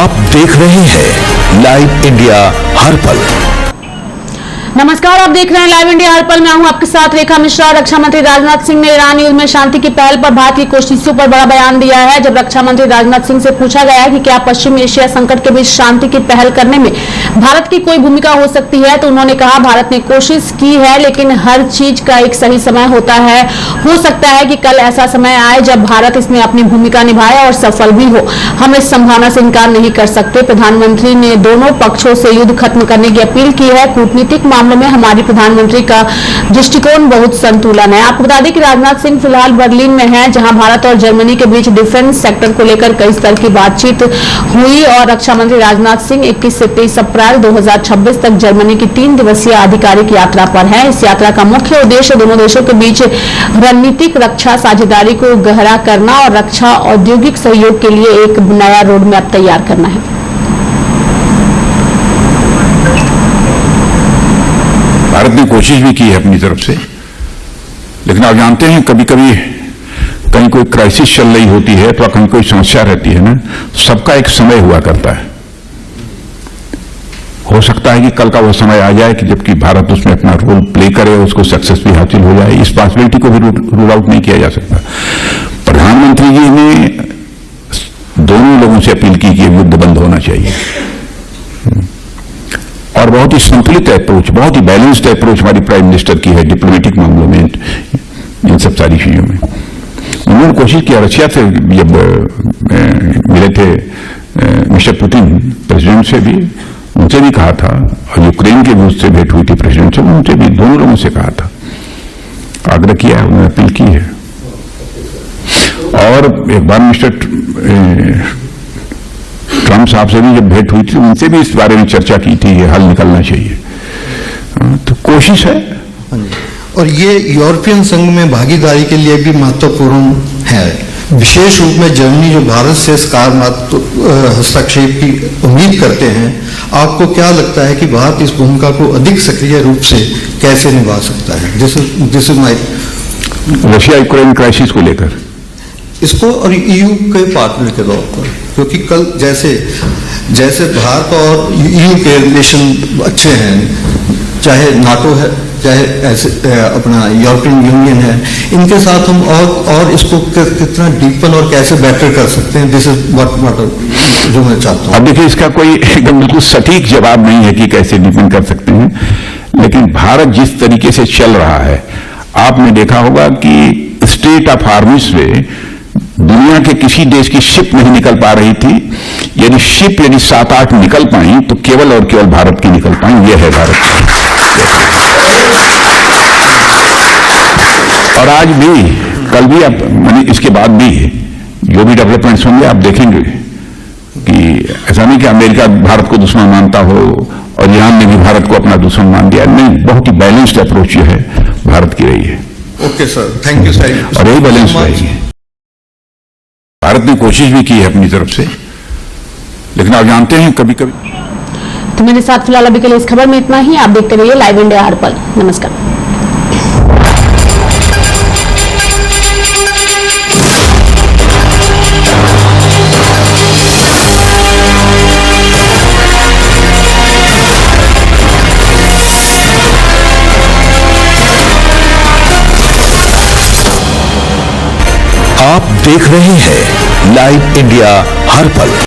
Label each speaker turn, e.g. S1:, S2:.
S1: आप देख रहे हैं लाइव इंडिया हर पल।
S2: नमस्कार, आप देख रहे हैं लाइव इंडिया हर पल। मैं हूं आपके साथ रेखा मिश्रा। रक्षा मंत्री राजनाथ सिंह ने ईरान युद्ध में शांति की पहल पर भारत की कोशिशों पर बड़ा बयान दिया है। जब रक्षा मंत्री राजनाथ सिंह से पूछा गया कि क्या पश्चिम एशिया संकट के बीच शांति की पहल करने में भारत की कोई भूमिका हो सकती है, तो उन्होंने कहा, भारत ने कोशिश की है, लेकिन हर चीज का एक सही समय होता है। हो सकता है कि कल ऐसा समय आए जब भारत इसमें अपनी भूमिका निभाए और सफल भी हो। हम इस संभावना से इनकार नहीं कर सकते। प्रधानमंत्री ने दोनों पक्षों से युद्ध खत्म करने की अपील की है। कूटनीतिक मामलों में हमारी प्रधानमंत्री का दृष्टिकोण बहुत संतुलन है। आपको बता दें कि राजनाथ सिंह फिलहाल बर्लिन में हैं, जहां भारत और जर्मनी के बीच डिफेंस सेक्टर को लेकर कई स्तर की बातचीत हुई और रक्षा मंत्री राजनाथ सिंह 21 से 23 अप्रैल 2026 तक जर्मनी की 3 दिवसीय आधिकारिक यात्रा पर हैं। इस यात्रा का मुख्य उद्देश्य दोनों देशों के बीच रणनीतिक रक्षा साझेदारी को गहरा करना और रक्षा औद्योगिक सहयोग के लिए एक नया रोड मैप तैयार करना है।
S3: भारत ने कोशिश भी की है अपनी तरफ से, लेकिन आप जानते हैं कभी कभी कहीं कोई क्राइसिस चल रही होती है तो कहीं कोई समस्या रहती है ना, सबका एक समय हुआ करता है। हो सकता है कि कल का वो समय आ जाए कि जबकि भारत उसमें अपना रोल प्ले करे, उसको सक्सेस भी हासिल हो जाए। इस पॉसिबिलिटी को भी रूल आउट नहीं किया जा सकता। प्रधानमंत्री जी ने दोनों लोगों से अपील की कि युद्ध बंद होना चाहिए और बहुत ही संतुलित अप्रोच, बहुत ही बैलेंस्ड अप्रोच हमारी प्राइम मिनिस्टर की है डिप्लोमेटिक मामलों में, इन सब सारी चीजों में। उन्होंने कोशिश किया, रशिया से जब मिले थे मिस्टर पुतिन प्रेसिडेंट से भी, उनसे भी कहा था, और यूक्रेन के भी उससे भेंट हुई थी प्रेसिडेंट से, उनसे भी दोनों लोगों से कहा था, आग्रह किया है, उन्होंने अपील की है। और एक बार मिस्टर ट्रंप साहब से भी जब भेंट हुई थी, उनसे भी इस बारे में चर्चा की थी, ये हल निकलना चाहिए। तो कोशिश है।
S4: और ये यूरोपियन संघ में भागीदारी के लिए भी महत्वपूर्ण है। विशेष रूप में जर्मनी जो भारत से हस्तक्षेप की उम्मीद करते हैं, आपको क्या लगता है कि भारत इस भूमिका को अधिक सक्रिय रूप से कैसे निभा सकता है? This is my
S3: Russia Ukraine crisis को लेकर
S4: इसको और ईयू के पार्टनर के तौर पर, क्योंकि कल जैसे भारत और ईयू के रिलेशन अच्छे हैं, चाहे नाटो है, चाहे ऐसे अपना यूरोपियन यूनियन है, इनके साथ हम और इसको कितना डीपन और कैसे बेटर कर सकते हैं, दिस इज व्हाट जो मैं चाहता हूँ।
S3: अब देखिए, इसका कोई एकदम बिल्कुल सटीक जवाब नहीं है कि कैसे डीपन कर सकते हैं, लेकिन भारत जिस तरीके से चल रहा है, आपने देखा होगा कि स्टेट ऑफ हार्मिस में दुनिया के किसी देश की शिप नहीं निकल पा रही थी। यदि 7-8 निकल पाई तो केवल और केवल भारत की निकल पाई। यह है भारत। और आज भी, कल भी, अब मैंने इसके बाद भी जो भी डेवलपमेंट्स होंगे आप देखेंगे कि ऐसा नहीं कि अमेरिका भारत को दुश्मन मानता हो और ईरान ने भी भारत को अपना दुश्मन मान दिया। नहीं, बहुत ही बैलेंस्ड अप्रोच जो है भारत की रही है।
S4: Okay sir, thank you sir.
S3: और यही बैलेंस रहेगी। भारत ने कोशिश भी की है अपनी तरफ से, लेकिन आप जानते हैं कभी कभी।
S2: तो मेरे साथ फिलहाल अभी के लिए इस खबर में इतना ही। आप देखते रहिए लाइव इंडिया हर पल। नमस्कार।
S1: आप देख रहे हैं लाइव इंडिया हर पल।